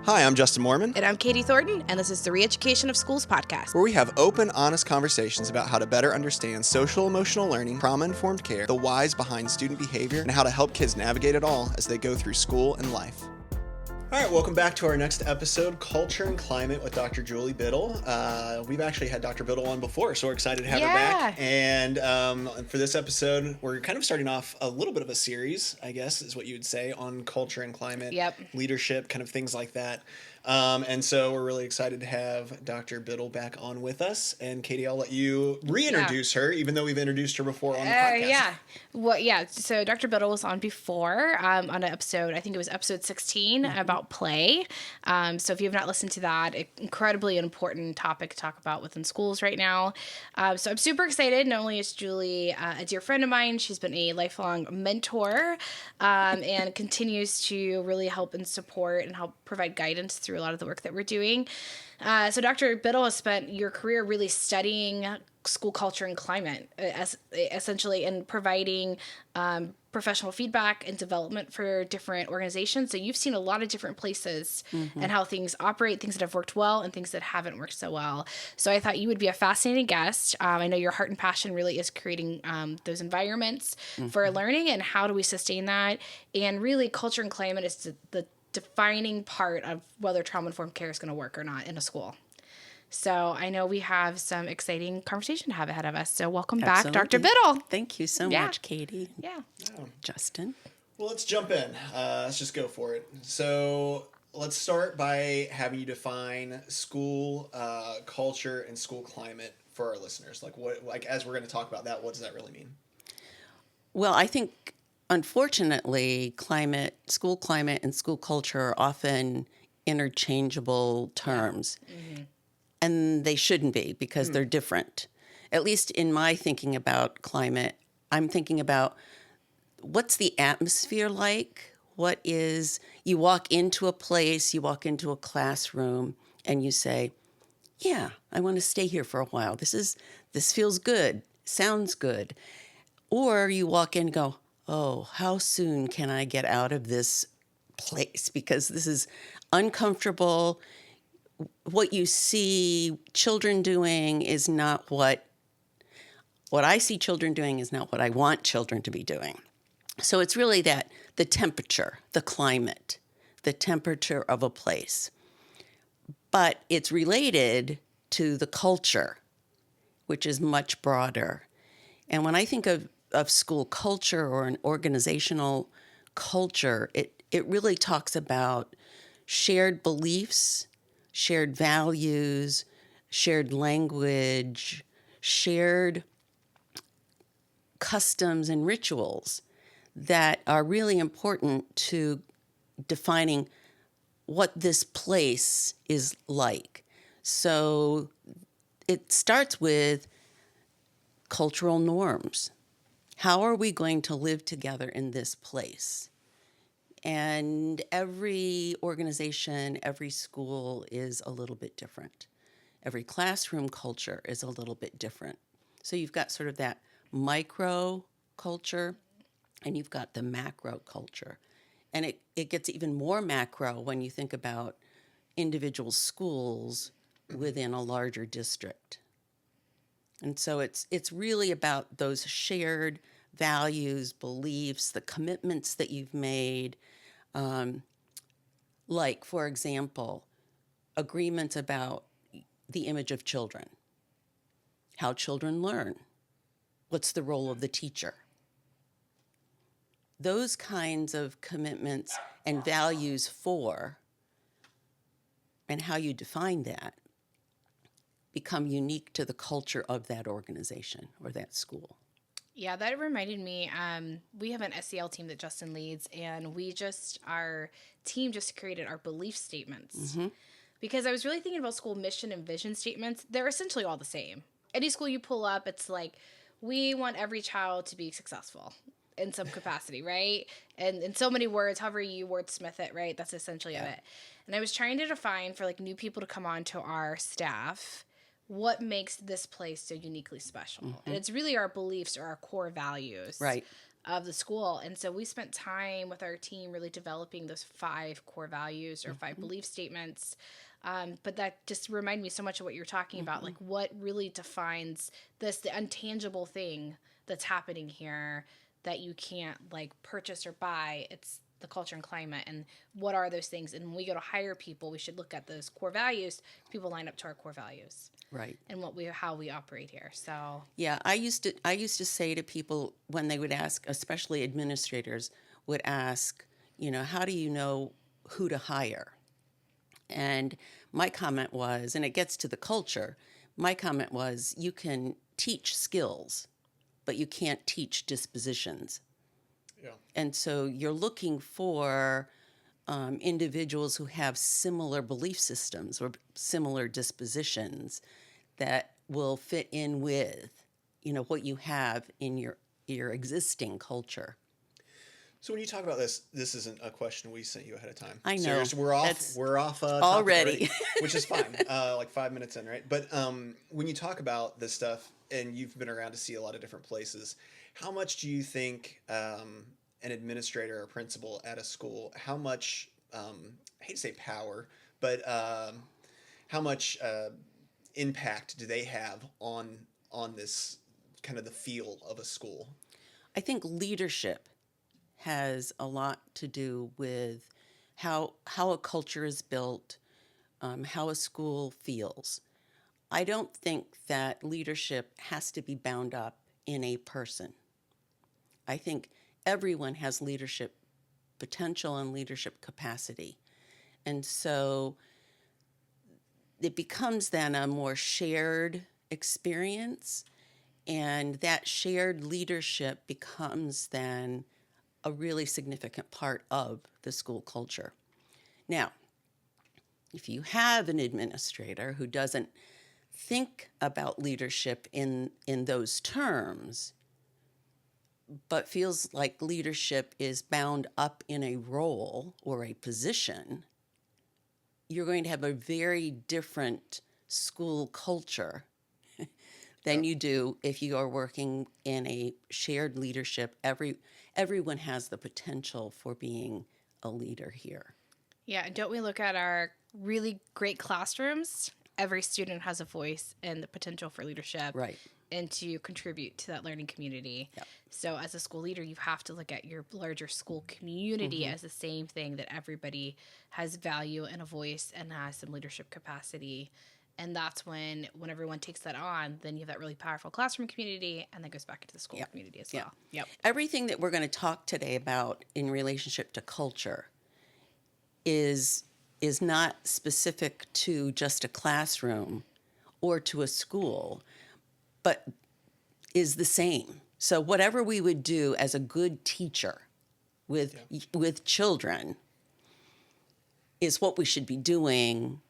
Hi, I'm Justin Moorman. And I'm Katie Thornton, and this is the Re-Education of Schools podcast, where we have open, honest conversations about how to better understand social-emotional learning, trauma-informed care, the whys behind student behavior, and how to help kids navigate it all as they go through school and life. All right, welcome back to our next episode, Culture and Climate with Dr. Julie Biddle. We've actually had Dr. Biddle on before, so we're excited to have her back. And for this episode, we're kind of starting off a little bit of a series, I guess, is what you would say, on culture and climate, leadership, kind of things like that. And so we're really excited to have Dr. Biddle back on with us. And Katie, I'll let you reintroduce her, even though we've introduced her before on the podcast. So Dr. Biddle was on before on an episode, I think it was episode 16, about play. So if you have not listened to that, incredibly important topic to talk about within schools right now. So I'm super excited. Not only is Julie a dear friend of mine, she's been a lifelong mentor and continues to really help and support and help provide guidance through a lot of the work that we're doing. So Dr. Biddle has spent your career really studying school culture and climate, essentially, and providing professional feedback and development for different organizations. So you've seen a lot of different places and how things operate, things that have worked well and things that haven't worked so well. So I thought you would be a fascinating guest. I know your heart and passion really is creating those environments for learning, and how do we sustain that? And really, culture and climate is the defining part of whether trauma-informed care is going to work or not in a school. So I know we have some exciting conversation to have ahead of us. So welcome back, Dr. Biddle. Thank you so much, Katie. Yeah. Justin. Well, let's jump in. Let's just go for it. So let's start by having you define school culture and school climate for our listeners. Like as we're going to talk about that, what does that really mean? Well, I think, unfortunately, school climate and school culture are often interchangeable terms. And they shouldn't be, because they're different. At least in my thinking about climate, I'm thinking about what's the atmosphere like? You walk into a place, you walk into a classroom, and you say, yeah, I want to stay here for a while. This feels good, sounds good. Or you walk in and go, oh, how soon can I get out of this place? Because this is uncomfortable. What you see children doing is not what I see children doing is not what I want children to be doing. So it's really that the temperature, the climate, the temperature of a place. But it's related to the culture, which is much broader. And when I think of school culture or an organizational culture, it really talks about shared beliefs, shared values, shared language, shared customs and rituals that are really important to defining what this place is like. So it starts with cultural norms. How are we going to live together in this place? And every organization, every school is a little bit different. Every classroom culture is a little bit different. So you've got sort of that micro culture, and you've got the macro culture. And it gets even more macro when you think about individual schools within a larger district. And so it's really about those shared values, beliefs, the commitments that you've made. Like, for example, agreements about the image of children, how children learn, what's the role of the teacher. Those kinds of commitments and values and how you define that become unique to the culture of that organization or that school. Yeah, that reminded me, we have an SEL team that Justin leads, and our team just created our belief statements. Because I was really thinking about school mission and vision statements. They're essentially all the same. Any school you pull up, it's like, we want every child to be successful in some capacity, right? And in so many words, however you wordsmith it, right? That's essentially of it. And I was trying to define for new people to come on to our staff, what makes this place so uniquely special. And it's really our beliefs or our core values. Right. of the school. And so we spent time with our team really developing those 5 core values or 5 belief statements. But that just reminded me so much of what you're talking about, like what really defines this, the intangible thing that's happening here that you can't like purchase or buy. It's the culture and climate, and what are those things? And when we go to hire people, we should look at those core values. People line up to our core values, Right. and how we operate here. So Yeah, I used to say to people when they would ask, especially administrators would ask, how do you know who to hire? And my comment was, and it gets to the culture, my comment was, you can teach skills, but you can't teach dispositions. Yeah. And so you're looking for individuals who have similar belief systems or similar dispositions that will fit in with, what you have in your existing culture. So when you talk about this isn't a question we sent you ahead of time. I know. Seriously, we're off. That's We're off topic already. which is fine. Like 5 minutes in, right? But when you talk about this stuff, and you've been around to see a lot of different places, how much do you think an administrator or principal at a school, how much, I hate to say power, but how much impact do they have on this kind of the feel of a school? I think leadership has a lot to do with how a culture is built, how a school feels. I don't think that leadership has to be bound up in a person. I think everyone has leadership potential and leadership capacity. And so it becomes then a more shared experience, and that shared leadership becomes then a really significant part of the school culture. Now, if you have an administrator who doesn't think about leadership in those terms, but feels like leadership is bound up in a role or a position, you're going to have a very different school culture than you do if you are working in a shared leadership. Everyone has the potential for being a leader here. yeah, and don't we look at our really great classrooms? Every student has a voice and the potential for leadership, Right. and to contribute to that learning community. Yep. So as a school leader, you have to look at your larger school community as the same thing, that everybody has value and a voice and has some leadership capacity. And that's when everyone takes that on, then you have that really powerful classroom community, and that goes back into the school community as well. Yep. Everything that we're going to talk today about in relationship to culture is not specific to just a classroom or to a school, but is the same. So whatever we would do as a good teacher with children is what we should be doing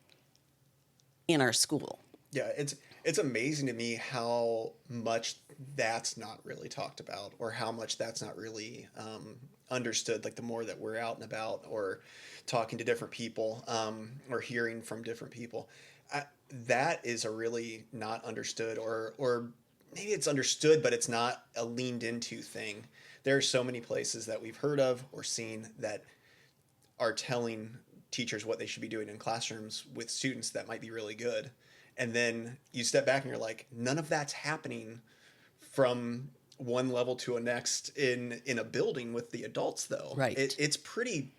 in our school. Yeah, it's amazing to me how much that's not really talked about, or how much that's not really understood. Like the more that we're out and about, or talking to different people, or hearing from different people, that is a really not understood, or maybe it's understood, but it's not a leaned into thing. There are so many places that we've heard of or seen that are telling teachers what they should be doing in classrooms with students that might be really good. And then you step back and you're like, none of that's happening from one level to a next in a building with the adults, though. Right. It's pretty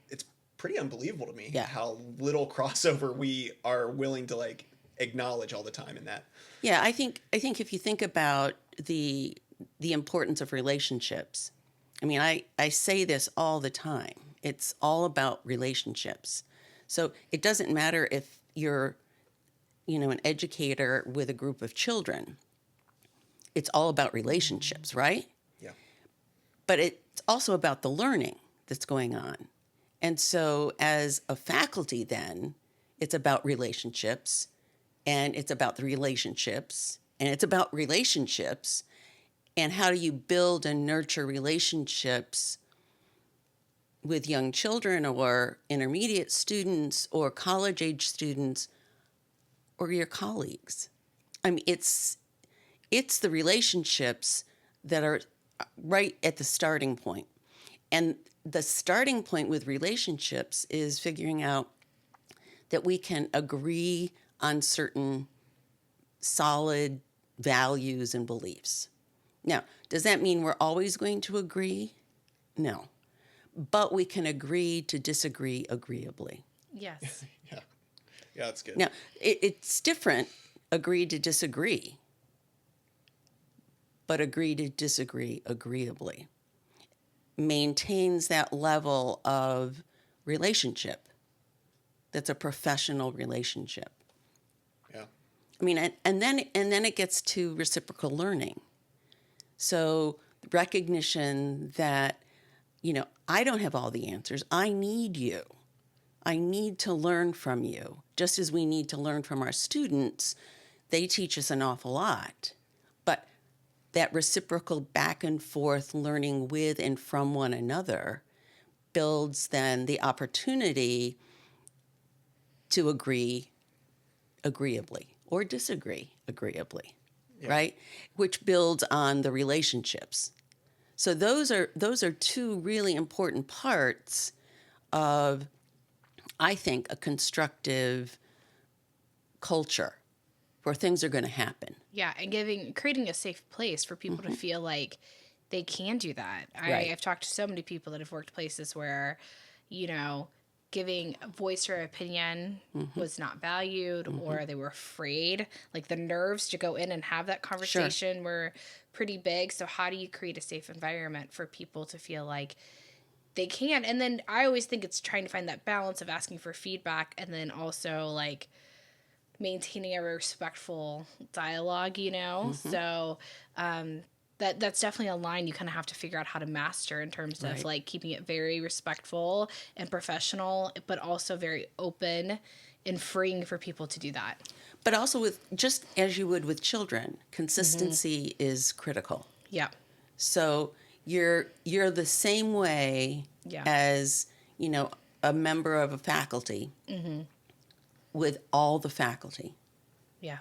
unbelievable to me Yeah. how little crossover we are willing to like acknowledge all the time in that. Yeah, I think if you think about the importance of relationships, I mean, I say this all the time. It's all about relationships. So it doesn't matter if you're, an educator with a group of children. It's all about relationships, right? Yeah. But it's also about the learning that's going on. And so as a faculty then, it's about relationships, and it's about the relationships, and it's about relationships, and how do you build and nurture relationships with young children or intermediate students or college-age students or your colleagues. I mean, it's the relationships that right at the starting point. And the starting point with relationships is figuring out that we can agree on certain solid values and beliefs. Now, does that mean we're always going to agree? No. But we can agree to disagree agreeably. Yes. Yeah. Yeah, that's good. Now, it's different, agree to disagree, but agree to disagree agreeably. Maintains that level of relationship that's a professional relationship. Yeah. I mean, and then it gets to reciprocal learning. So recognition that, I don't have all the answers. I need you. I need to learn from you. Just as we need to learn from our students, they teach us an awful lot. But that reciprocal back and forth learning with and from one another builds then the opportunity to agree agreeably or disagree agreeably, right? Which builds on the relationships. So those are two really important parts of, I think, a constructive culture where things are going to happen. Yeah, and creating a safe place for people to feel like they can do that. Right. I've talked to so many people that have worked places where, giving a voice or opinion was not valued, or they were afraid. Like the nerves to go in and have that conversation were pretty big. So how do you create a safe environment for people to feel like they can? And then I always think it's trying to find that balance of asking for feedback and then also like maintaining a respectful dialogue, So that's definitely a line you kind of have to figure out how to master in terms of Right. like keeping it very respectful and professional, but also very open and freeing for people to do that. But also with, just as you would with children, consistency is critical. Yeah. So you're the same way Yeah. as, a member of a faculty with all the faculty, Yeah.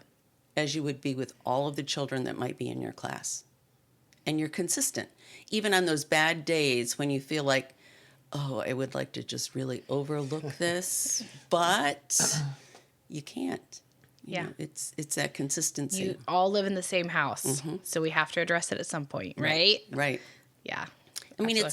as you would be with all of the children that might be in your class. And you're consistent. Even on those bad days when you feel like, oh, I would like to just really overlook this, but you can't. You know, it's that consistency. You all live in the same house, so we have to address it at some point, right? Right. Yeah. I mean, Absolutely.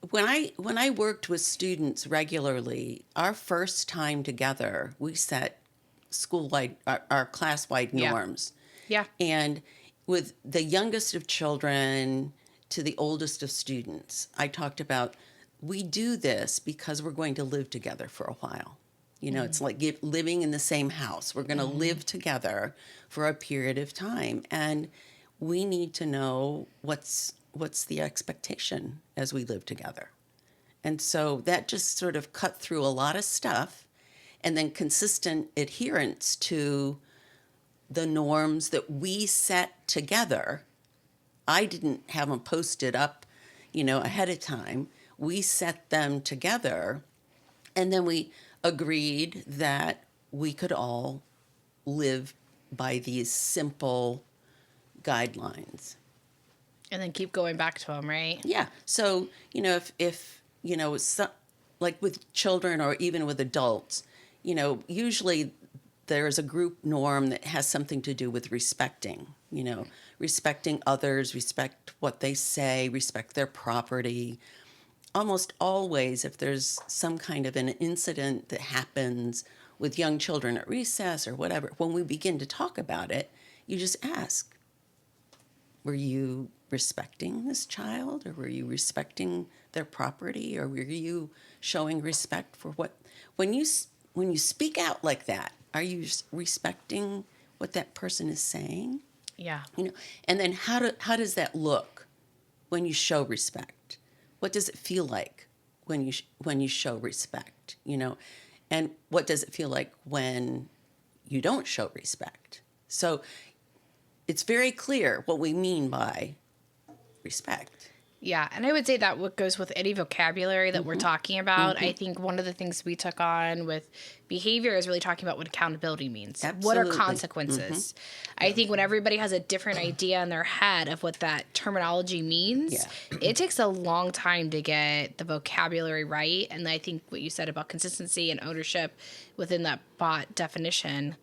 it's when I worked with students regularly, our first time together, we set school-wide, our class-wide Yeah. norms. Yeah. And with the youngest of children to the oldest of students, I talked about, we do this because we're going to live together for a while. It's like living in the same house. We're going to live together for a period of time. And we need to know what's the expectation as we live together. And so that just sort of cut through a lot of stuff, and then consistent adherence to the norms that we set together. I didn't have them posted up, ahead of time. We set them together, and then we agreed that we could all live by these simple guidelines. And then keep going back to them, right? Yeah. So, if like with children or even with adults, usually there's a group norm that has something to do with respecting, respecting others, respect what they say, respect their property. Almost always, if there's some kind of an incident that happens with young children at recess or whatever, when we begin to talk about it, you just ask, were you respecting this child, or were you respecting their property, or were you showing respect for what, when you speak out like that, are you respecting what that person is saying? Yeah. And then how does that look when you show respect? What does it feel like when you show respect? And what does it feel like when you don't show respect? So it's very clear what we mean by respect. Yeah, and I would say that what goes with any vocabulary that we're talking about. I think one of the things we took on with behavior is really talking about what accountability means. What are Absolutely. consequences? I think when everybody has a different idea in their head of what that terminology means, Yeah. it takes a long time to get the vocabulary right. And I think what you said about consistency and ownership within that bot definition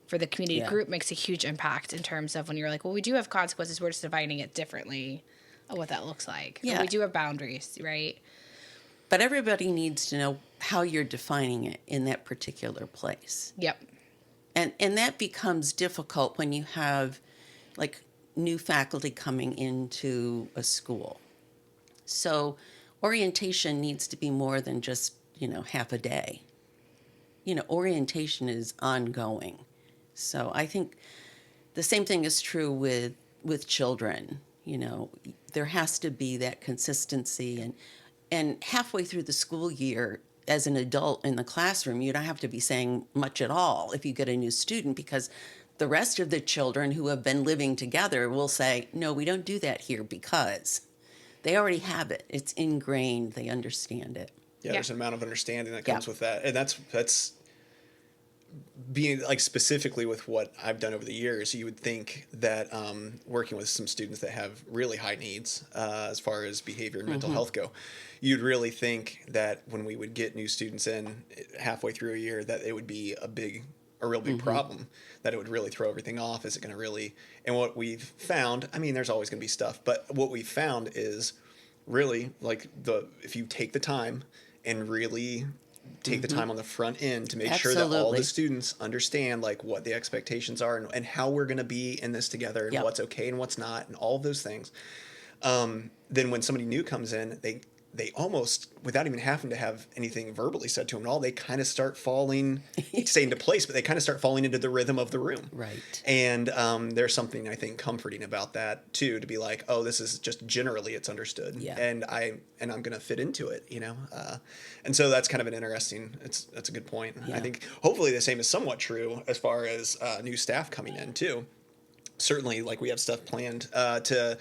for the community Yeah. group makes a huge impact in terms of when you're like, well, we do have consequences, we're just defining it differently of what that looks like. Yeah. Or we do have boundaries, right? But everybody needs to know how you're defining it in that particular place. Yep. And that becomes difficult when you have like new faculty coming into a school. So orientation needs to be more than just, half a day. Orientation is ongoing. So I think the same thing is true with children. There has to be that consistency, and halfway through the school year, as an adult in the classroom, you don't have to be saying much at all if you get a new student, because the rest of the children who have been living together will say, no, we don't do that here, because they already have it. It's ingrained. They understand it. Yeah, there's an amount of understanding that comes Yeah. with that. And that's being like specifically with what I've done over the years, you would think that working with some students that have really high needs as far as behavior and mental health go, you'd really think that when we would get new students in halfway through a year, that it would be a real big problem, that it would really throw everything off. Is it going to really? And what we've found, I mean, there's always going to be stuff, but what we've found is really like if you take the time and really take the time on the front end to make sure that all Absolutely. the students understand like what the expectations are and how we're going to be in this together and Yep. what's okay and what's not and all of those things. Then when somebody new comes in, they almost, without even having to have anything verbally said to them at all, they kind of start falling, stay into place, but they kind of start falling into the rhythm of the room. Right. And there's something I think comforting about that too, to be like, oh, this is just generally it's understood, Yeah. and I'm gonna fit into it, and so that's kind of an interesting. That's a good point. Yeah. I think hopefully the same is somewhat true as far as new staff coming in too. Certainly, like we have stuff planned to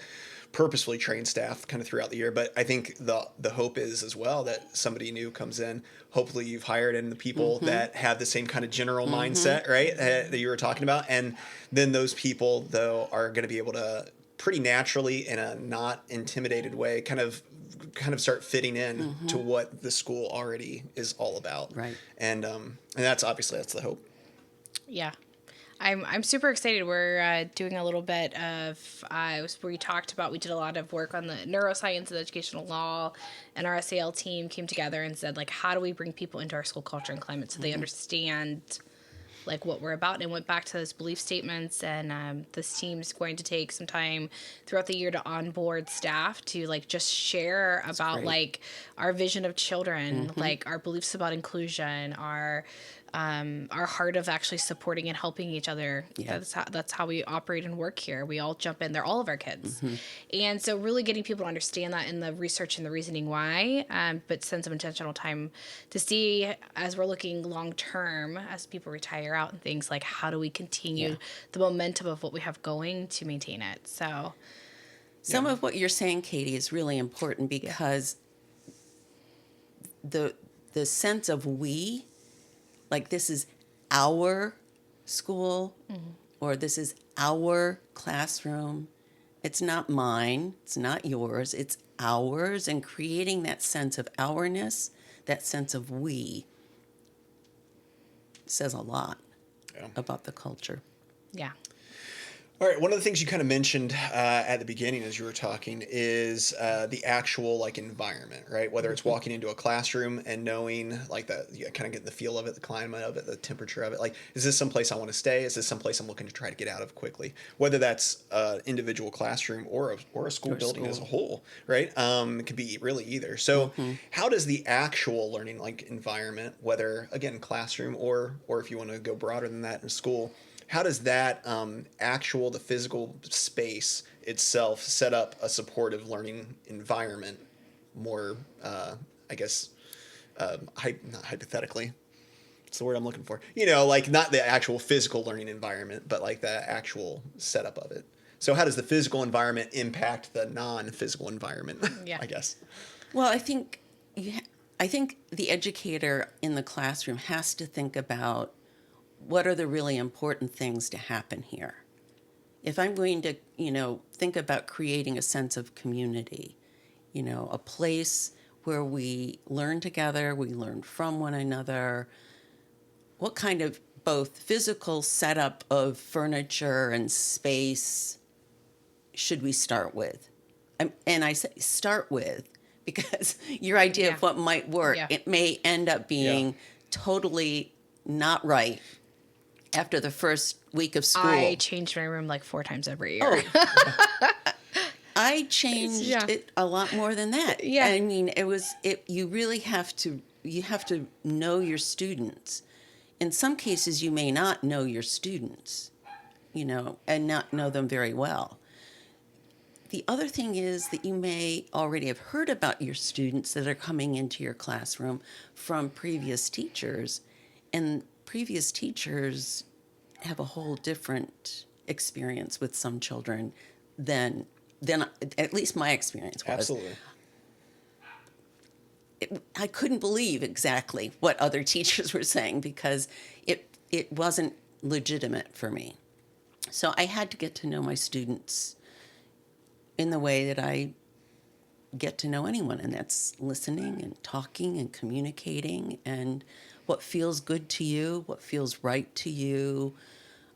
purposefully train staff kind of throughout the year, but I think the hope is as well that somebody new comes in. Hopefully you've hired in the people that have the same kind of general mindset, right, that you were talking about, and then those people though are going to be able to pretty naturally, in a not intimidated way, kind of start fitting in to what the school already is all about, Right. And that's the hope. Yeah. I'm super excited. We're doing a little bit of we did a lot of work on the neuroscience and educational law, and our SAL team came together and said, like, how do we bring people into our school culture and climate so they understand like what we're about, and went back to those belief statements. And this team's going to take some time throughout the year to onboard staff to like just share about great. like our vision of children, like our beliefs about inclusion, our heart of actually supporting and helping each other. Yeah. That's how we operate and work here. We all jump in. They're all of our kids. And so really getting people to understand that in the research and the reasoning why, but spend some intentional time to see, as we're looking long term, as people retire out and things, like how do we continue the momentum of what we have going to maintain it. So Some of what you're saying, Katie, is really important because the sense of we, like this is our school or this is our classroom. It's not mine. It's not yours. It's ours. And creating that sense of ourness, that sense of we, says a lot about the culture. yeah. All right. One of the things you kind of mentioned at the beginning as you were talking is the actual like environment, right? Whether it's walking into a classroom and knowing like that, you kind of getting the feel of it, the climate of it, the temperature of it. Like, is this someplace I want to stay? Is this someplace I'm looking to try to get out of quickly? Whether that's an individual classroom or a school building as a whole, right? It could be really either. So how does the actual learning like environment, whether again classroom or if you want to go broader than that in school, how does that the physical space itself set up a supportive learning environment more, I guess, not hypothetically, it's the word I'm looking for, like not the actual physical learning environment, but like the actual setup of it. So how does the physical environment impact the non-physical environment? Yeah. I guess. Well, I think the educator in the classroom has to think about what are the really important things to happen here. If I'm going to, think about creating a sense of community, a place where we learn together, we learn from one another, what kind of both physical setup of furniture and space should we start with? And I say start with because your idea of what might work, it may end up being totally not right after the first week of school. I change my room like 4 times every year. I changed it a lot more than that. Yeah. I mean, you really have to know your students. In some cases, you may not know your students, and not know them very well. The other thing is that you may already have heard about your students that are coming into your classroom from previous teachers, and previous teachers have a whole different experience with some children than at least my experience was. Absolutely. I couldn't believe exactly what other teachers were saying because it wasn't legitimate for me. So I had to get to know my students in the way that I get to know anyone, and that's listening and talking and communicating and what feels good to you, what feels right to you.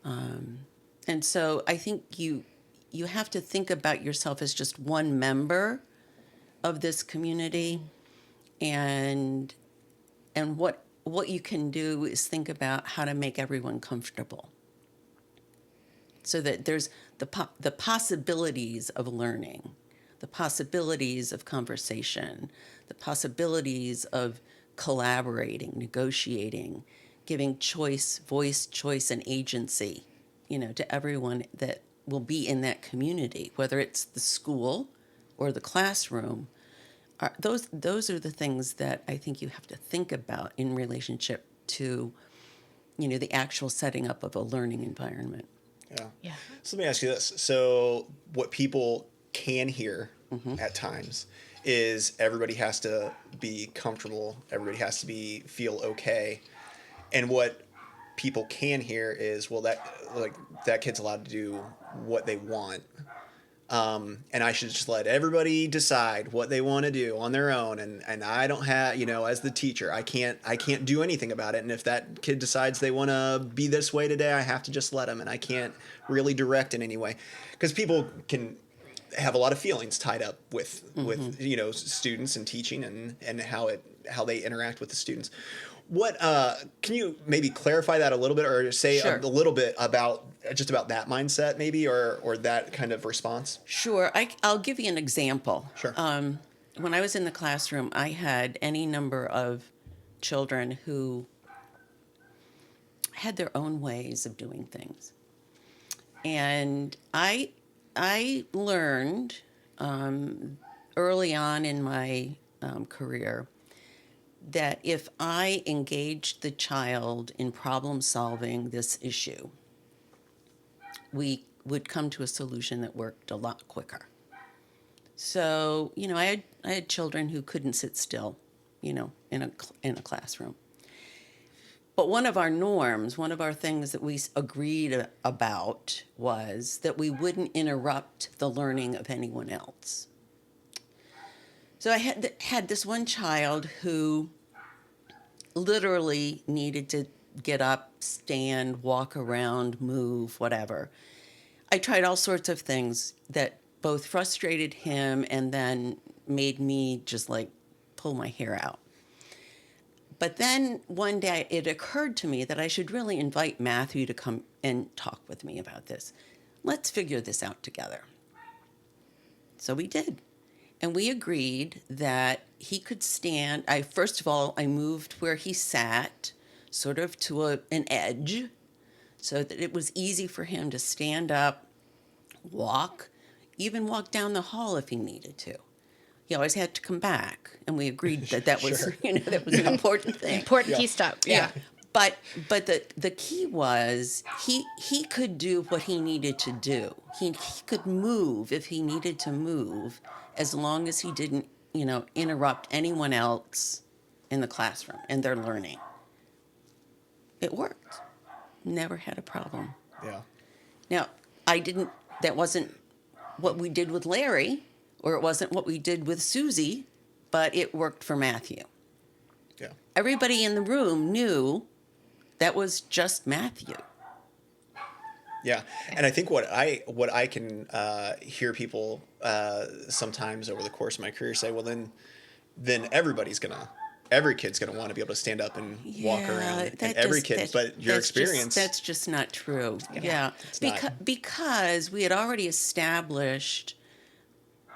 And so I think you have to think about yourself as just one member of this community, and what you can do is think about how to make everyone comfortable so that there's the possibilities of learning, the possibilities of conversation, the possibilities of collaborating, negotiating, giving voice, choice, and agency, to everyone that will be in that community, whether it's the school or the classroom. Those are the things that I think you have to think about in relationship to, the actual setting up of a learning environment. Yeah. So let me ask you this. So what people can hear at times is everybody has to be comfortable. Everybody has to feel okay. And what people can hear is, well, that kid's allowed to do what they want. And I should just let everybody decide what they want to do on their own. And I don't have, as the teacher, I can't do anything about it. And if that kid decides they want to be this way today, I have to just let them, and I can't really direct in any way, because people can have a lot of feelings tied up with students and teaching and how they interact with the students. What can you maybe clarify that a little bit, or say a little bit about that mindset, maybe, or that kind of response? Sure. I'll give you an example. Sure. When I was in the classroom, I had any number of children who had their own ways of doing things, and I learned early on in my career that if I engaged the child in problem solving this issue, we would come to a solution that worked a lot quicker. So, I had children who couldn't sit still, in a classroom. But one of our norms, one of our things that we agreed about was that we wouldn't interrupt the learning of anyone else. So I had this one child who literally needed to get up, stand, walk around, move, whatever. I tried all sorts of things that both frustrated him and then made me just pull my hair out. But then one day it occurred to me that I should really invite Matthew to come and talk with me about this. Let's figure this out together. So we did. And we agreed that he could stand. First of all, I moved where he sat, sort of to an edge, so that it was easy for him to stand up, even walk down the hall if he needed to. He always had to come back, and we agreed that was, that was an important thing. Important key step. Yeah. but the key was he could do what he needed to do. He could move if he needed to move, as long as he didn't, interrupt anyone else in the classroom and their learning. It worked. Never had a problem. Yeah. Now, that wasn't what we did with Larry, or it wasn't what we did with Susie, but it worked for Matthew. Yeah. Everybody in the room knew that was just Matthew. Yeah, and I think what I can hear people sometimes over the course of my career say, well, then every kid's gonna want to be able to stand up and walk around, and every kid. But your experience, that's just not true. Yeah, not. Because we had already established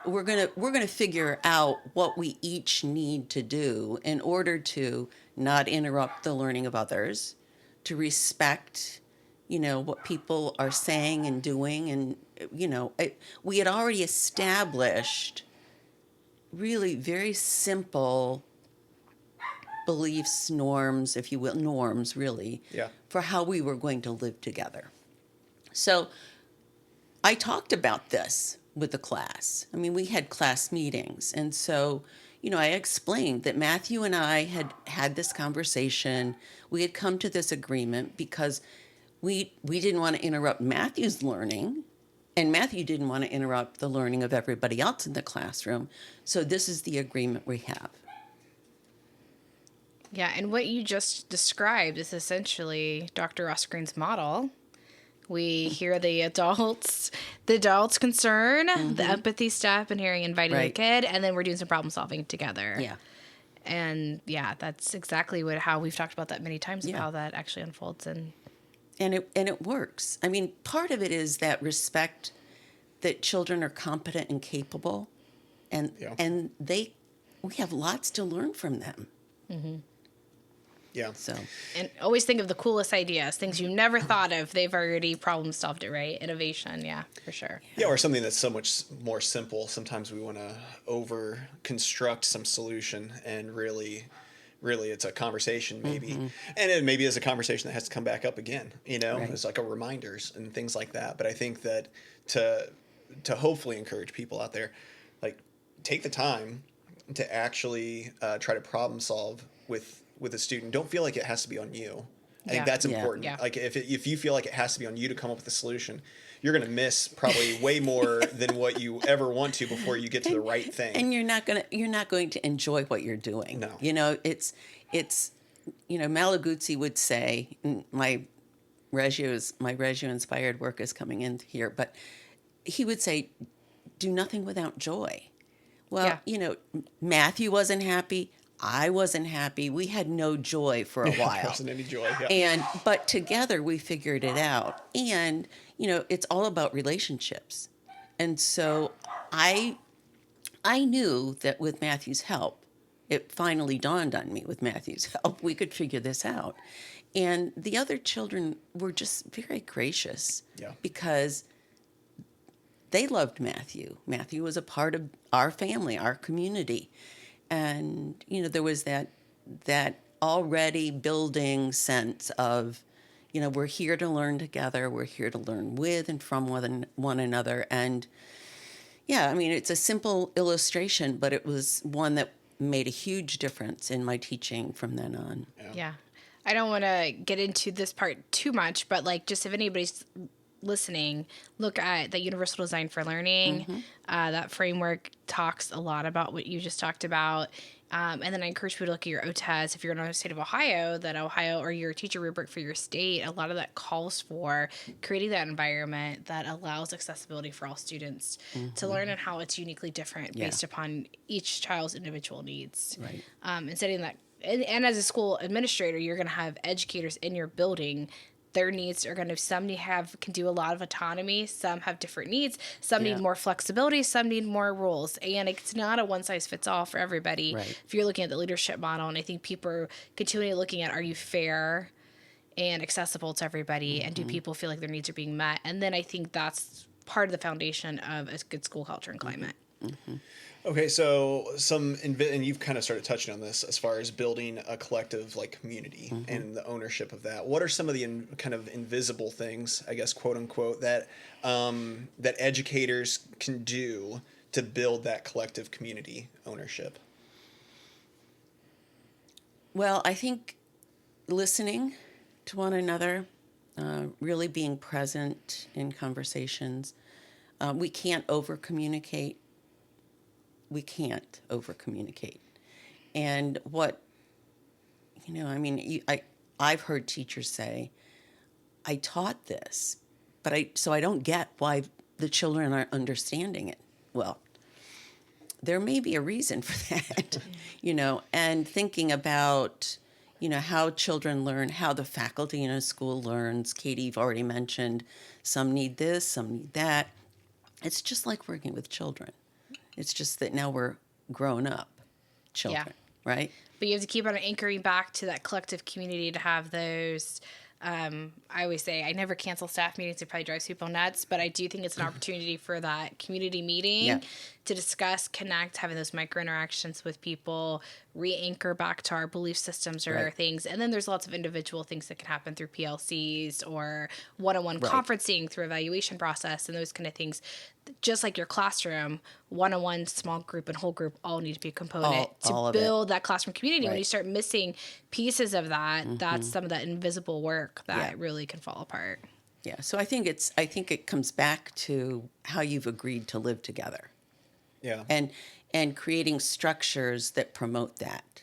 we're gonna figure out what we each need to do in order to not interrupt the learning of others, to respect, what people are saying and doing, and we had already established really very simple beliefs, norms, if you will, norms really, for how we were going to live together. So I talked about this with the class. I mean, we had class meetings. And so, I explained that Matthew and I had this conversation. We had come to this agreement because we didn't want to interrupt Matthew's learning, and Matthew didn't want to interrupt the learning of everybody else in the classroom. So this is the agreement we have. Yeah, and what you just described is essentially Dr. Rosgreen's model. We hear the adults' concern, the empathy step, and hearing inviting the kid, and then we're doing some problem solving together. Yeah. And that's exactly how we've talked about that many times, of how that actually unfolds. And it works. I mean, part of it is that respect that children are competent and capable, and we have lots to learn from them. Mm-hmm. Yeah. So, and always think of the coolest ideas, things you never thought of. They've already problem solved it, right? Innovation, yeah, for sure. Yeah, or something that's so much more simple. Sometimes we want to over construct some solution, and really it's a conversation maybe, and it maybe is a conversation that has to come back up again. It's like a reminders and things like that. But I think that to hopefully encourage people out there, like, take the time to actually try to problem solve with a student. Don't feel like it has to be on you. I think that's important. Yeah. Like if you feel like it has to be on you to come up with a solution, you're going to miss probably way more than what you ever want to before you get to the right thing. And you're not going to enjoy what you're doing. No. It's Malaguzzi would say, my Reggio inspired work is coming in here, but he would say, do nothing without joy. Well, Matthew wasn't happy. I wasn't happy. We had no joy for a while. There wasn't any joy. Yeah. But together we figured it out. And, it's all about relationships. And so I knew that with Matthew's help, it finally dawned on me, with Matthew's help, we could figure this out. And the other children were just very gracious because they loved Matthew. Matthew was a part of our family, our community. And, there was that already building sense of, we're here to learn together. We're here to learn with and from one another. And, it's a simple illustration, but it was one that made a huge difference in my teaching from then on. Yeah. I don't want to get into this part too much, but just if anybody's listening, look at the Universal Design for Learning. That framework talks a lot about what you just talked about. And then I encourage people to look at your OTES. If you're in the state of Ohio, or your teacher rubric for your state, a lot of that calls for creating that environment that allows accessibility for all students to learn, and how it's uniquely different based upon each child's individual needs. Right. And setting that, and as a school administrator, you're going to have educators in your building. Their needs are can do a lot of autonomy. Some have different needs. Some need more flexibility. Some need more rules. And it's not a one size fits all for everybody. Right. If you're looking at the leadership model, and I think people are continually looking at, are you fair and accessible to everybody? And do people feel like their needs are being met? And then I think that's part of the foundation of a good school culture and climate. Okay, so and you've kind of started touching on this as far as building a collective like community and the ownership of that. What are some of the kind of invisible things, I guess, quote unquote, that that educators can do to build that collective community ownership? Well, I think listening to one another, really being present in conversations. We can't over communicate. And I've heard teachers say, I taught this, so I don't get why the children aren't understanding it. Well, there may be a reason for that, and thinking about, how children learn, how the faculty in a school learns. Katie, you've already mentioned some need this, some need that. It's just like working with children. It's just that now we're grown up children, right? But you have to keep on anchoring back to that collective community to have those. I always say I never cancel staff meetings. It probably drives people nuts, but I do think it's an opportunity for that community meeting to discuss, connect, having those micro interactions with people, re-anchor back to our belief systems or things. And then there's lots of individual things that can happen through PLCs or one-on-one conferencing through evaluation process and those kind of things. Just like your classroom, one-on-one, small group, and whole group all need to be a component to build that classroom community. When you start missing pieces of that, that's some of that invisible work that really can fall apart. Yeah. So I think it comes back to how you've agreed to live together. Yeah. And creating structures that promote that.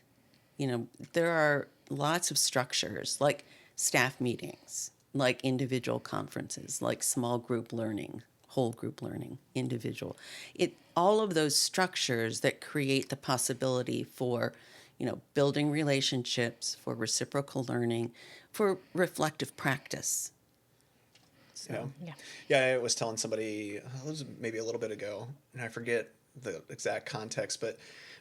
There are lots of structures like staff meetings, like individual conferences, like small group learning, whole group learning, individual. All of those structures that create the possibility for, building relationships, for reciprocal learning, for reflective practice. So. Yeah, I was telling somebody, it was maybe a little bit ago, and I forget the exact context, but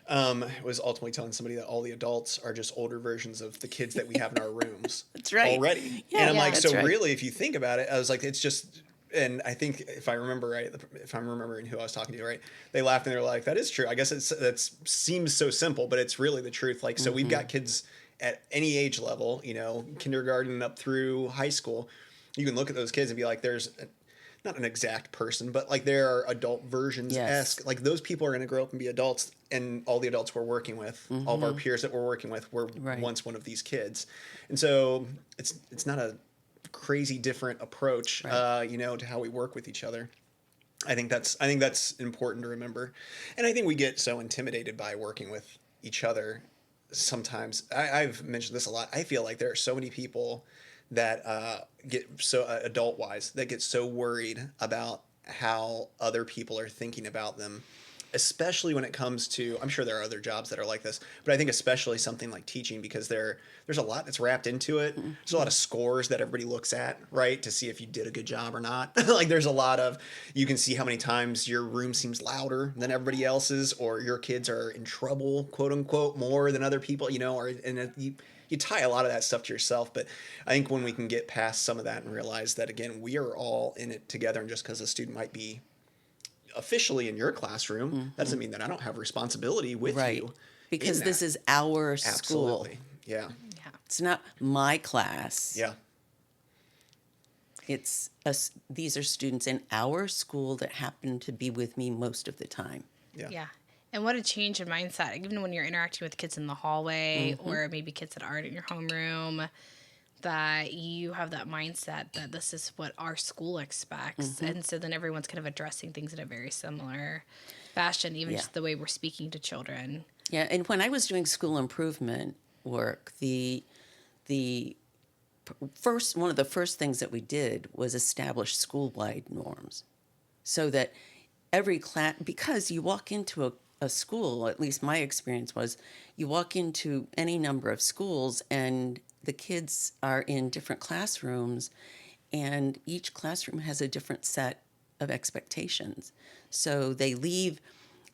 it was ultimately telling somebody that all the adults are just older versions of the kids that we have in our rooms. That's right. Already. Yeah, and I'm like, so right. really, if you think about it, I was like, it's just, and I think if I remember right, if I'm remembering who I was talking to, right, they laughed and they're like, that is true. I guess that seems so simple, but it's really the truth. Like, so we've got kids at any age level, kindergarten up through high school. You can look at those kids and be like, there's not an exact person, but like there are adult versions-esque. Like those people are going to grow up and be adults, and all the adults we're working with, all of our peers that we're working with, were once one of these kids. And so it's not a crazy different approach, to how we work with each other. I think that's important to remember. And I think we get so intimidated by working with each other sometimes. I've mentioned this a lot. I feel like there are so many people that get so adult-wise that get so worried about how other people are thinking about them, especially when it comes to, I'm sure there are other jobs that are like this, but I think especially something like teaching, because there's a lot that's wrapped into it. There's a lot of scores that everybody looks at, right, to see if you did a good job or not. Like there's a lot of, you can see how many times your room seems louder than everybody else's, or your kids are in trouble, quote unquote, more than other people, you tie a lot of that stuff to yourself. But I think when we can get past some of that and realize that, again, we are all in it together, and just because a student might be officially in your classroom, that doesn't mean that I don't have responsibility with you. Because this is our school. Absolutely. Yeah. It's not my class. Yeah. It's us. These are students in our school that happen to be with me most of the time. Yeah. And what a change in mindset, even when you're interacting with kids in the hallway or maybe kids that aren't in your homeroom, that you have that mindset that this is what our school expects. And so then everyone's kind of addressing things in a very similar fashion, even just the way we're speaking to children. Yeah, and when I was doing school improvement work, one of the first things that we did was establish school-wide norms, so that every class, because you walk into a school, at least my experience was, you walk into any number of schools and the kids are in different classrooms, and each classroom has a different set of expectations. So they leave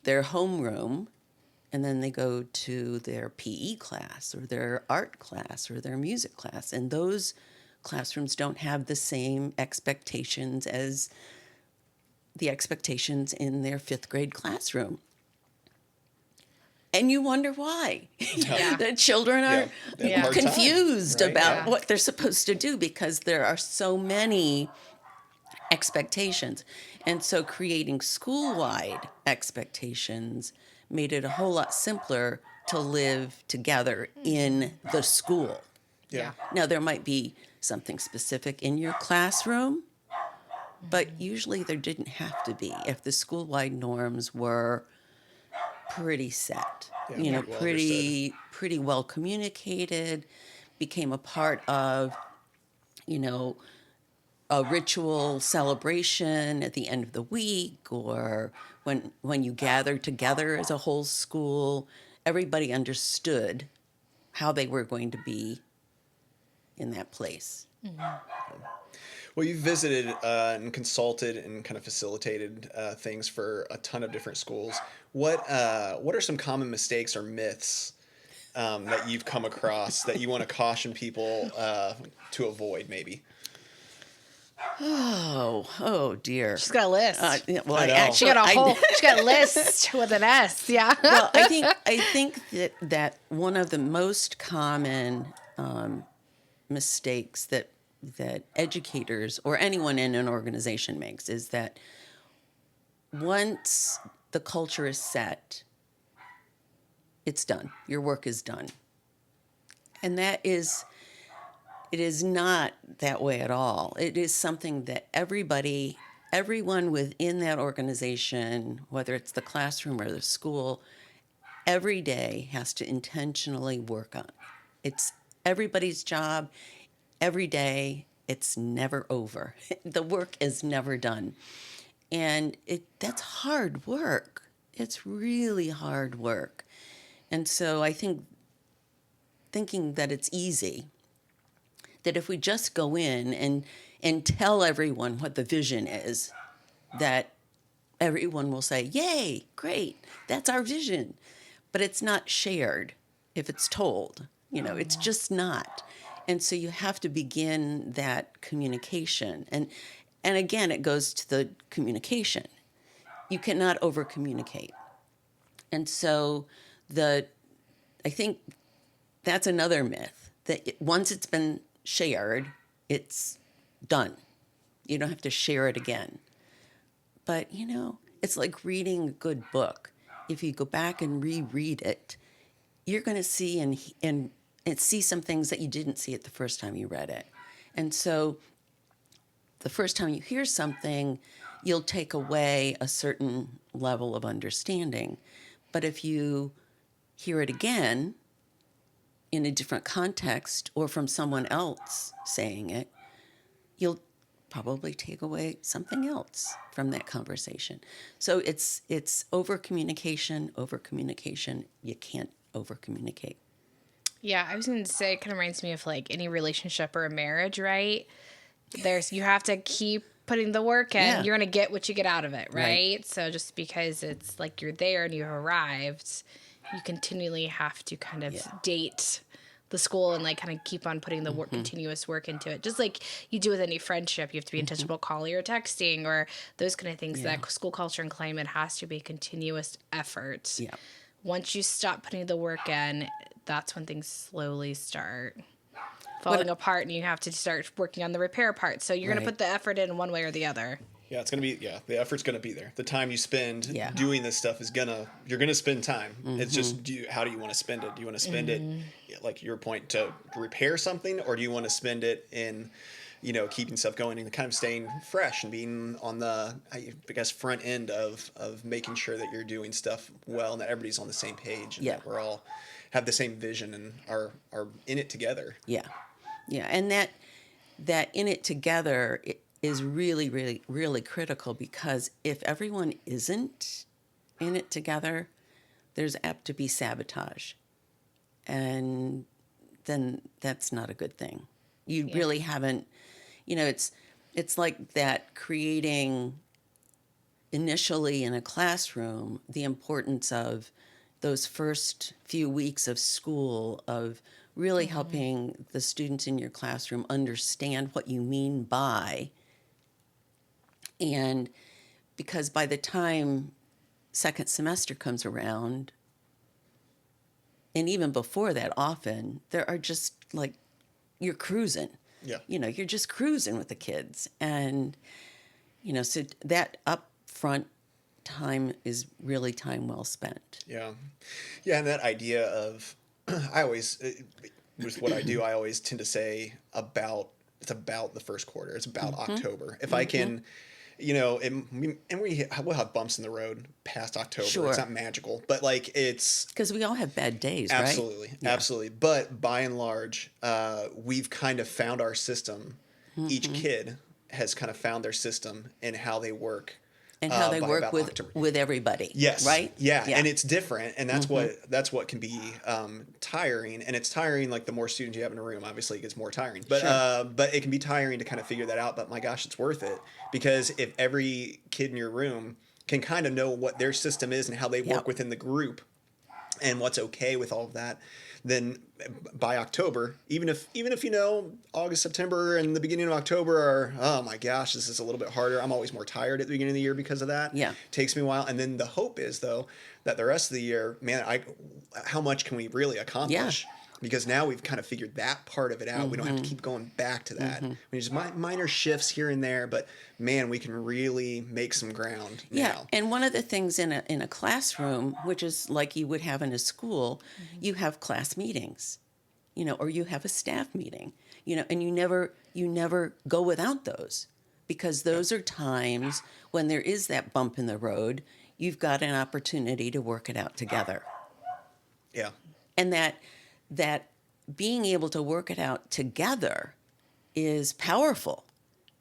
their homeroom and then they go to their PE class or their art class or their music class, and those classrooms don't have the same expectations as the expectations in their 5th grade classroom. And you wonder why. Yeah. The children are They have a hard time, confused right? about what they're supposed to do because there are so many expectations. And so creating school-wide expectations made it a whole lot simpler to live together in the school. Yeah. Now, there might be something specific in your classroom, but usually there didn't have to be if the school-wide norms were pretty set, Yeah, pretty well pretty well communicated, became a part of, a ritual celebration at the end of the week, or when you gather together as a whole school, everybody understood how they were going to be in that place. Well, you've visited and consulted and kind of facilitated things for a ton of different schools. What are some common mistakes or myths that you've come across that you want to caution people to avoid, maybe? Oh dear. She's got a list. Yeah, well, I know. She got she got a list with an S. Yeah. Well, I think that one of the most common mistakes that educators or anyone in an organization makes is that once the culture is set, it's done. Your work is done. And it is not that way at all. It is something that everyone within that organization, whether it's the classroom or the school, every day has to intentionally work on. It's everybody's job. Every day, it's never over. The work is never done. And that's hard work. It's really hard work. And so I think thinking that it's easy, that if we just go in and tell everyone what the vision is, that everyone will say, yay, great, that's our vision. But it's not shared if it's told. It's just not. And so you have to begin that communication. And again, it goes to the communication. You cannot over-communicate. And so I think that's another myth, that once it's been shared, it's done. You don't have to share it again. But, it's like reading a good book. If you go back and reread it, you're going to see and see some things that you didn't see it the first time you read it. And so the first time you hear something, you'll take away a certain level of understanding. But if you hear it again in a different context or from someone else saying it, you'll probably take away something else from that conversation. So it's over-communication. You can't over-communicate. Yeah, I was going to say, it kind of reminds me of like any relationship or a marriage, right? You have to keep putting the work in. Yeah. You're going to get what you get out of it, right? So just because it's like you're there and you've arrived, you continually have to kind of date the school and like kind of keep on putting the work, continuous work into it. Just like you do with any friendship, you have to be intentional calling or texting or those kind of things. Yeah. That school culture and climate has to be continuous effort. Yeah. Once you stop putting the work in, that's when things slowly start falling apart and you have to start working on the repair part. So you're going to put the effort in one way or the other. Yeah, it's going to be, the effort's going to be there. The time you spend doing this stuff you're going to spend time. It's just, how do you want to spend it? Do you want to spend it, like your point, to repair something, or do you want to spend it in, keeping stuff going and kind of staying fresh and being on the, I guess, front end of making sure that you're doing stuff well and that everybody's on the same page and that we're all have the same vision and are in it together. Yeah. Yeah. And that in it together is really, really, really critical, because if everyone isn't in it together, there's apt to be sabotage. And then that's not a good thing. You really haven't, it's like that creating initially in a classroom, the importance of those first few weeks of school, of really helping the students in your classroom understand what you mean by, and because by the time second semester comes around, and even before that, often there are just like, you're cruising. Yeah. You're just cruising with the kids. And, so that upfront time is really time well spent. Yeah. Yeah. And that idea of, with what I do, I always tend to say it's about the first quarter. It's about October. If I can, we'll have bumps in the road past October. Sure. It's not magical, but like it's Because we all have bad days, absolutely, right? absolutely. But by and large, we've kind of found our system. Each kid has kind of found their system and how they work. And how they by work about October. with everybody. Yes. Right? Yeah. And it's different. And that's what can be tiring. And it's tiring, like the more students you have in a room, obviously it gets more tiring. But Sure. But it can be tiring to kind of figure that out. But my gosh, it's worth it. Because if every kid in your room can kind of know what their system is and how they work within the group and what's okay with all of that, then by October, even if August, September, and the beginning of October are, oh my gosh, this is a little bit harder. I'm always more tired at the beginning of the year because of that. Yeah. It takes me a while. And then the hope is, though, that the rest of the year, man, how much can we really accomplish? Because now we've kind of figured that part of it out. We don't have to keep going back to that. We just minor shifts here and there, but man, we can really make some ground now. And one of the things in a classroom, which is like you would have in a school, you have class meetings, or you have a staff meeting, and you never go without those, because those are times when there is that bump in the road. You've got an opportunity to work it out together. Yeah. And that being able to work it out together is powerful.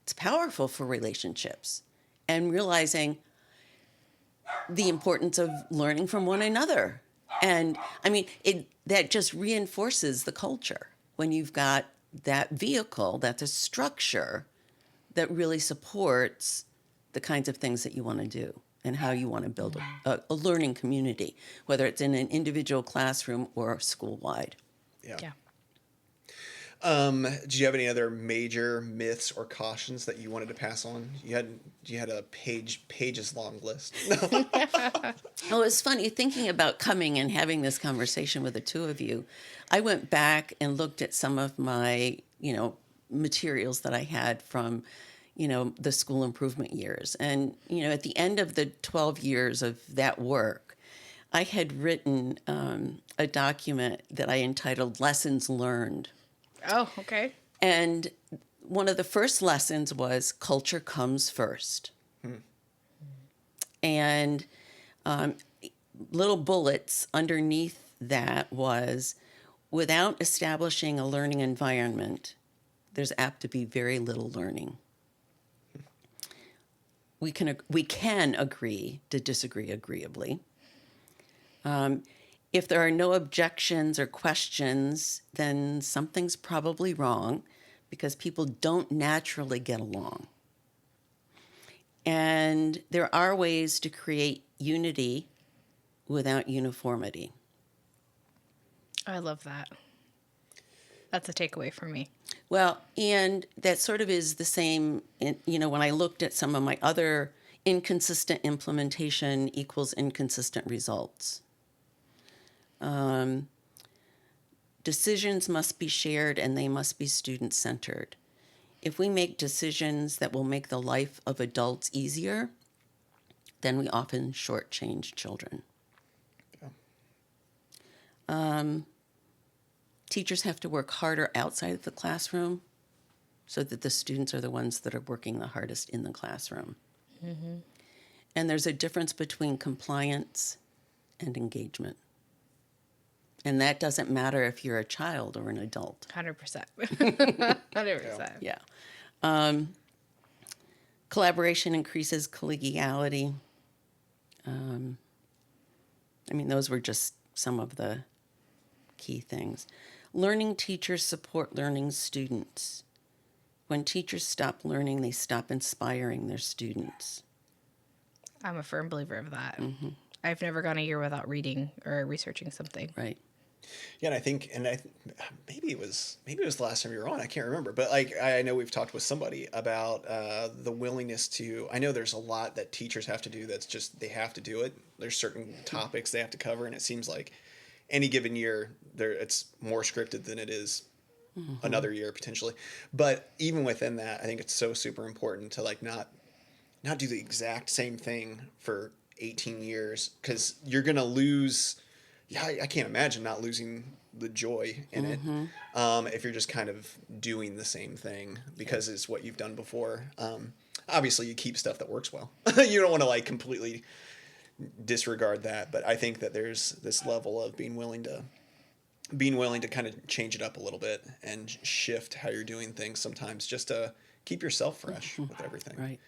It's powerful for relationships and realizing the importance of learning from one another. And I mean, that just reinforces the culture when you've got that vehicle, that's a structure that really supports the kinds of things that you want to do and how you want to build a learning community, whether it's in an individual classroom or school-wide. Yeah. Did you have any other major myths or cautions that you wanted to pass on? You had a pages long list. Well, it's funny thinking about coming and having this conversation with the two of you. I went back and looked at some of my, materials that I had from, the school improvement years. And, at the end of the 12 years of that work, I had written a document that I entitled Lessons Learned. Oh, okay. And one of the first lessons was culture comes first. And little bullets underneath that was, without establishing a learning environment, there's apt to be very little learning. We can agree to disagree agreeably. If there are no objections or questions, then something's probably wrong, because people don't naturally get along. And there are ways to create unity without uniformity. I love that. That's a takeaway for me. Well, and that sort of is the same, when I looked at some of my other inconsistent implementation equals inconsistent results. Decisions must be shared and they must be student-centered. If we make decisions that will make the life of adults easier, then we often shortchange children. Yeah. Teachers have to work harder outside of the classroom so that the students are the ones that are working the hardest in the classroom. And there's a difference between compliance and engagement. And that doesn't matter if you're a child or an adult. 100%. 100%. Yeah. Collaboration increases collegiality. Those were just some of the key things. Learning teachers support learning students. When teachers stop learning, they stop inspiring their students. I'm a firm believer of that. I've never gone a year without reading or researching something. Right. Yeah, and I think, maybe it was the last time you were on. I can't remember, but like I know we've talked with somebody about the willingness to. I know there's a lot that teachers have to do. That's just they have to do it. There's certain topics they have to cover, and it seems like any given year there it's more scripted than it is another year potentially. But even within that, I think it's so super important to like not do the exact same thing for 18 years because you're gonna lose. Yeah, I can't imagine not losing the joy in it if you're just kind of doing the same thing because it's what you've done before. Obviously, you keep stuff that works well. You don't want to like completely disregard that, but I think that there's this level of being willing to kind of change it up a little bit and shift how you're doing things sometimes just to keep yourself fresh with everything. Right.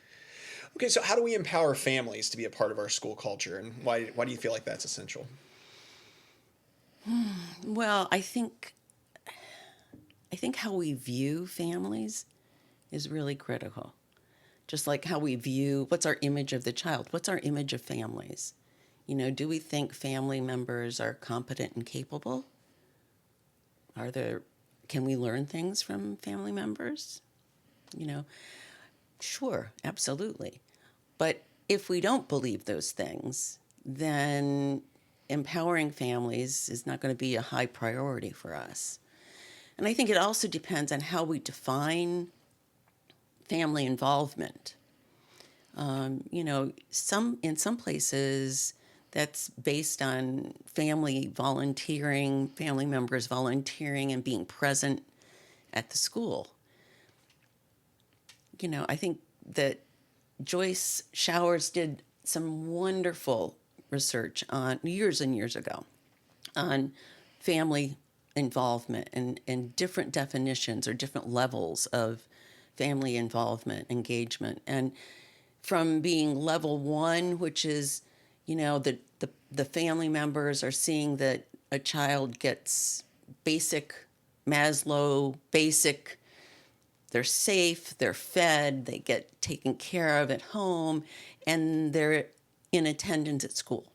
Okay, so how do we empower families to be a part of our school culture, and why do you feel like that's essential? Well, I think how we view families is really critical. Just like how we view what's our image of the child, what's our image of families? You know, do we think family members are competent and capable? Can we learn things from family members? You know, sure, absolutely. But if we don't believe those things, then empowering families is not going to be a high priority for us. And I think it also depends on how we define family involvement. You know, in some places that's based on family members volunteering and being present at the school. You know, I think that Joyce Showers did some wonderful research on years and years ago on family involvement and different definitions or different levels of family involvement, engagement. And from being level 1, which is, you know, the family members are seeing that a child gets Maslow basic, they're safe, they're fed, they get taken care of at home, and they're in attendance at school.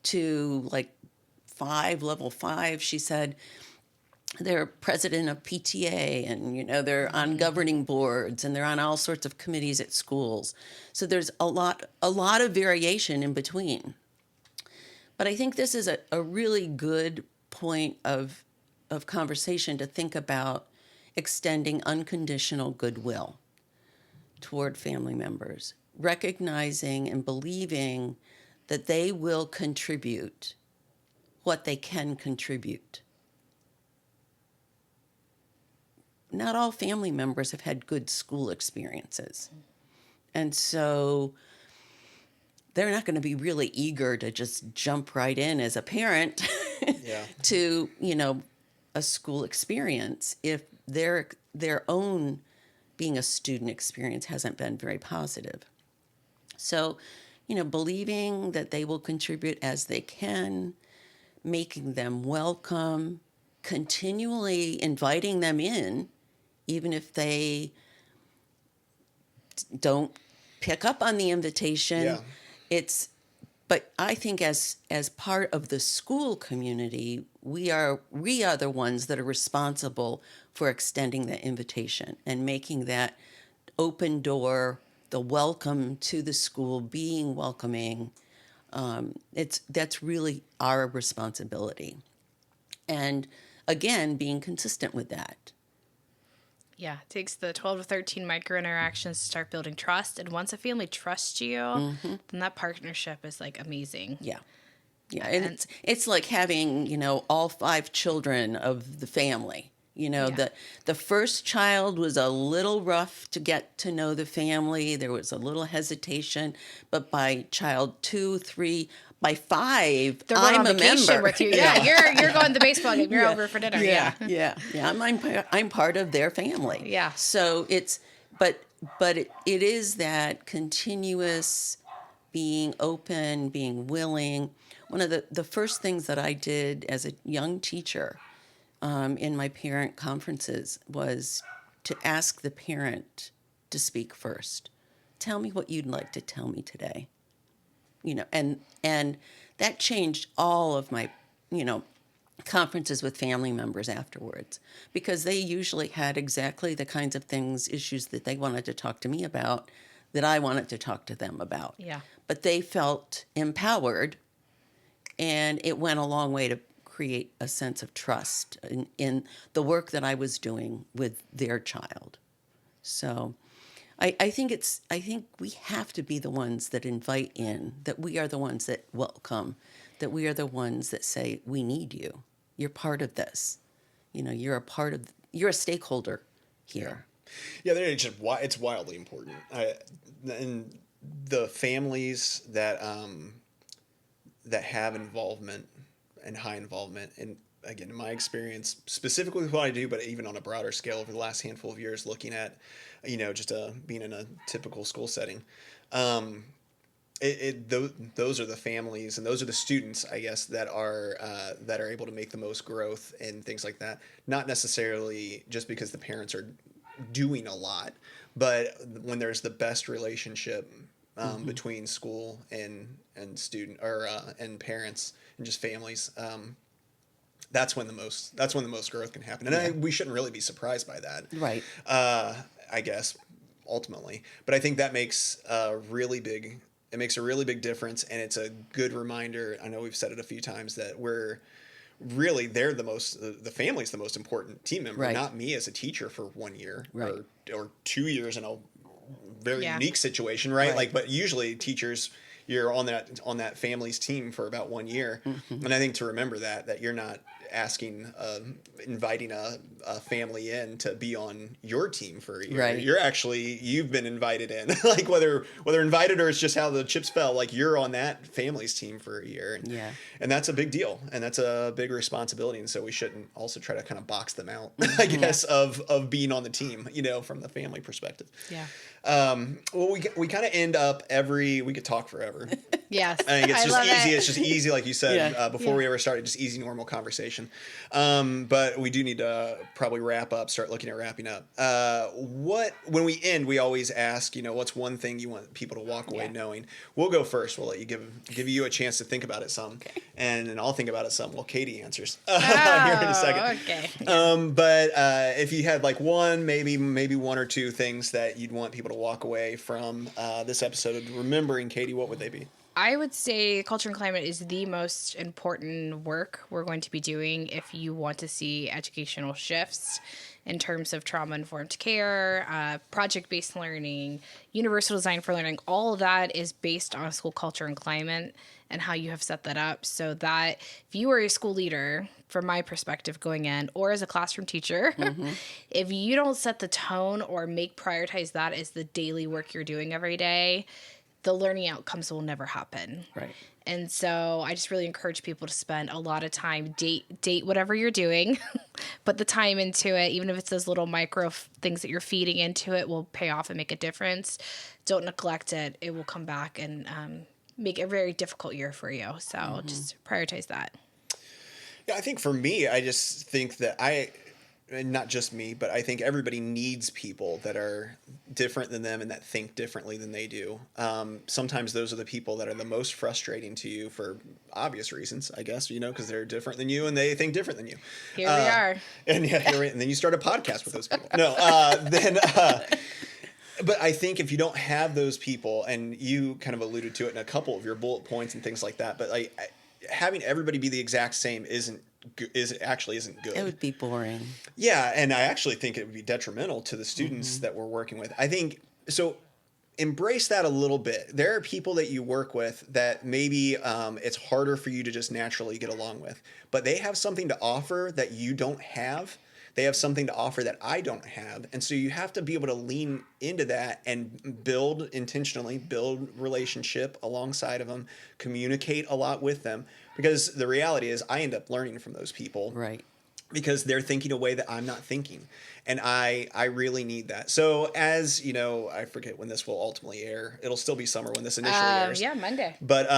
To like level 5, she said, they're president of PTA and, you know, they're on governing boards and they're on all sorts of committees at schools. So there's a lot of variation in between. But I think this is a really good point of conversation to think about extending unconditional goodwill toward family members, recognizing and believing that they will contribute what they can contribute. Not all family members have had good school experiences. And so they're not going to be really eager to just jump right in as a parent to, you know, a school experience if their own being a student experience hasn't been very positive. So, you know, believing that they will contribute as they can, making them welcome, continually inviting them in, even if they don't pick up on the invitation. But I think as part of the school community, we are the ones that are responsible for extending the invitation and making that open door, the welcome to the school, being welcoming. That's really our responsibility. And again, being consistent with that. Yeah, it takes the 12 to 13 micro interactions to start building trust. And once a family trusts you, then that partnership is like amazing. Yeah. Yeah. And it's like having, you know, all 5 children of the family. You know, the first child was a little rough to get to know the family. There was a little hesitation. But by child 2, 3, by 5, I'm a member. With you. Yeah, you're going to the baseball game. You're over for dinner. Yeah. I'm part of their family. Yeah. So but it is that continuous being open, being willing. One of the first things that I did as a young teacher in my parent conferences was to ask the parent to speak first. Tell me what you'd like to tell me today. You know, and that changed all of my, you know, conferences with family members afterwards, because they usually had exactly the kinds of things, issues that they wanted to talk to me about, that I wanted to talk to them about. Yeah. But they felt empowered, and it went a long way to create a sense of trust in the work that I was doing with their child. So I think we have to be the ones that invite in, that we are the ones that welcome, that we are the ones that say, we need you. You're part of this. You're a stakeholder here. Yeah, it's wildly important. And the families that have involvement and high involvement, and again, in my experience, specifically with what I do, but even on a broader scale over the last handful of years, looking at, just being in a typical school setting, those are the families and those are the students, I guess, that are able to make the most growth and things like that. Not necessarily just because the parents are doing a lot, but when there's the best relationship between school and student and parents and just families. That's when the most growth can happen, and we shouldn't really be surprised by that, right? I guess ultimately, but I think that makes a really big difference, and it's a good reminder. I know we've said it a few times that the family's the most important team member, right. Not me as a teacher for 1 year, right. or 2 years in a very unique situation, right? But usually teachers, you're on that family's team for about 1 year. And I think to remember that you're not inviting a family in to be on your team for a year. Right. You've been invited in, like whether invited or it's just how the chips fell, like you're on that family's team for a year. And that's a big deal, and that's a big responsibility. And so we shouldn't also try to kind of box them out, I guess, of being on the team, from the family perspective. Yeah. Well, we kind of end up we could talk forever. Yes. I think it's just easy. It. It's just easy, like you said, before we ever started, just easy, normal conversation. But we do need to probably start looking at wrapping up. When we end, we always ask, what's one thing you want people to walk away knowing? We'll go first. We'll let you give you a chance to think about it some, and then I'll think about it some while Katie answers here in a second. Okay. But if you had like maybe one or two things that you'd want people to walk away from this episode remembering, Katie, what would they be? I would say culture and climate is the most important work we're going to be doing if you want to see educational shifts in terms of trauma-informed care, project-based learning, universal design for learning. All of that is based on school culture and climate and how you have set that up, so that if you are a school leader, from my perspective going in, or as a classroom teacher, if you don't set the tone or prioritize that as the daily work you're doing every day, the learning outcomes will never happen. Right. And so I just really encourage people to spend a lot of time, date whatever you're doing, put the time into it, even if it's those little micro things that you're feeding into it will pay off and make a difference. Don't neglect it. It will come back and make a very difficult year for you. So just prioritize that. Yeah, I think for me, I just think that and not just me, but I think everybody needs people that are different than them and that think differently than they do. Sometimes those are the people that are the most frustrating to you for obvious reasons, I guess, because they're different than you and they think different than you. Here we are. And and then you start a podcast with those people. No, but I think if you don't have those people, and you kind of alluded to it in a couple of your bullet points and things like that, but having everybody be the exact same isn't good. It would be boring. Yeah, and I actually think it would be detrimental to the students that we're working with. I think so. Embrace that a little bit. There are people that you work with that maybe it's harder for you to just naturally get along with, but they have something to offer that you don't have. They have something to offer that I don't have. And so you have to be able to lean into that and build relationship alongside of them, communicate a lot with them, because the reality is I end up learning from those people. Right. Because they're thinking a way that I'm not thinking. And I really need that. So as, I forget when this will ultimately air. It'll still be summer when this initially airs. Yeah, Monday. But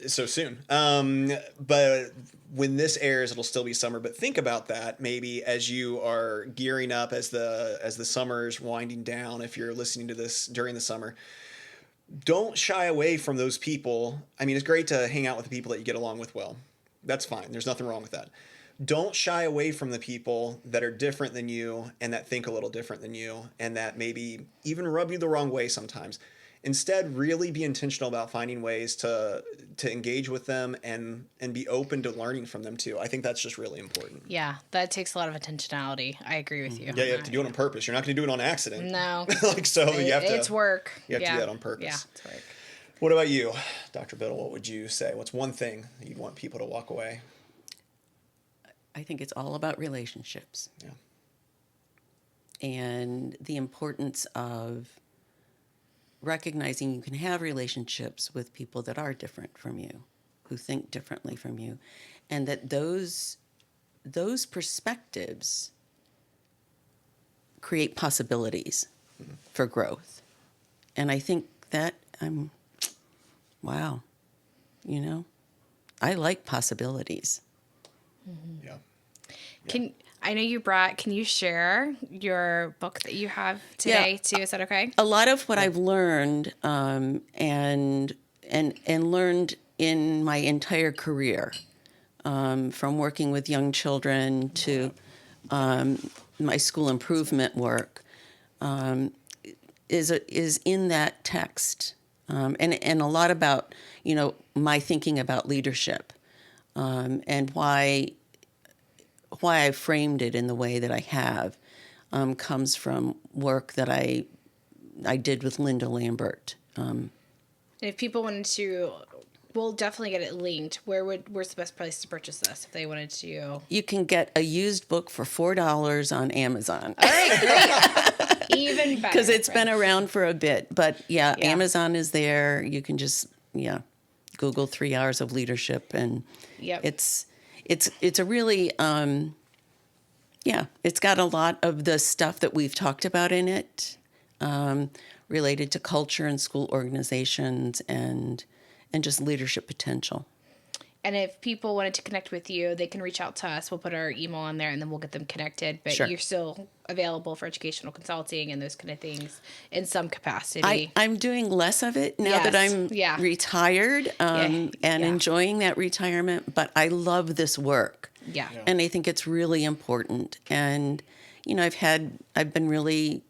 so soon. But when this airs, it'll still be summer. But think about that maybe as you are gearing up as the summer's winding down. If you're listening to this during the summer, don't shy away from those people. I mean, it's great to hang out with the people that you get along with well. That's fine. There's nothing wrong with that. Don't shy away from the people that are different than you and that think a little different than you and that maybe even rub you the wrong way sometimes. Instead, really be intentional about finding ways to engage with them and be open to learning from them too. I think that's just really important. Yeah, that takes a lot of intentionality. I agree with you. Yeah, you have to do it on purpose. You're not going to do it on accident. No. You have to. It's work. You have to do that on purpose. Yeah, it's work. What about you, Dr. Biddle? What would you say? What's one thing that you'd want people to walk away? I think it's all about relationships. Yeah. And the importance of recognizing you can have relationships with people that are different from you, who think differently from you, and that those perspectives create possibilities for growth. And I think that wow, I like possibilities. Yeah. Can you share your book that you have today too? Is that okay? A lot of what I've learned and learned in my entire career, from working with young children to my school improvement work, is in that text, and a lot about my thinking about leadership, and why I framed it in the way that I have, comes from work that I did with Linda Lambert. And if people wanted to, we'll definitely get it linked. Where's the best place to purchase this if they wanted to? You can get a used book for $4 on Amazon. All right, great. Even better. Because it's been around for a bit. But yeah, Amazon is there. You can just, Google 3 hours of leadership. And it's a really, it's got a lot of the stuff that we've talked about in it, related to culture and school organizations and just leadership potential. And if people wanted to connect with you, they can reach out to us. We'll put our email on there, and then we'll get them connected. But You're still available for educational consulting and those kind of things in some capacity. I'm doing less of it now that I'm retired and enjoying that retirement. But I love this work. Yeah. And I think it's really important. And, I've been really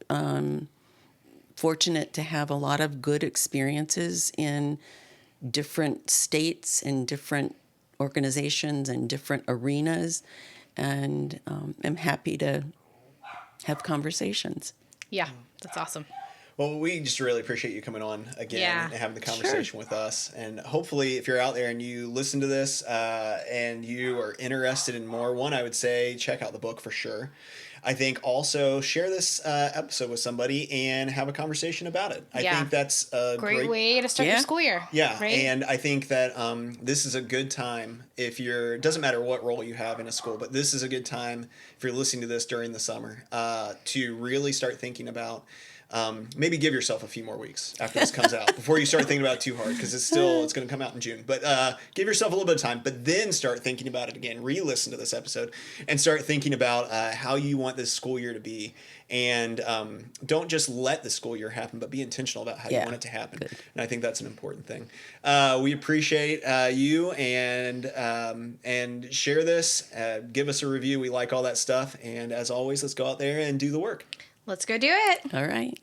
fortunate to have a lot of good experiences in different states and different organizations and different arenas, and am happy to have conversations. Yeah, that's awesome. Well, we just really appreciate you coming on again and having the conversation with us. And hopefully, if you're out there and you listen to this and you are interested in more, I would say check out the book for sure. I think also share this episode with somebody and have a conversation about it. I think that's a great way to start your school year. Yeah, right? And I think that this is a good time if it doesn't matter what role you have in a school, but this is a good time if you're listening to this during the summer to really start thinking about maybe give yourself a few more weeks after this comes out before you start thinking about it too hard, because it's going to come out in June. But give yourself a little bit of time, but then start thinking about it again. Re-listen to this episode and start thinking about how you want this school year to be. And don't just let the school year happen, but be intentional about how you want it to happen. Good. And I think that's an important thing. We appreciate you and share this. Give us a review. We like all that stuff. And as always, let's go out there and do the work. Let's go do it. All right.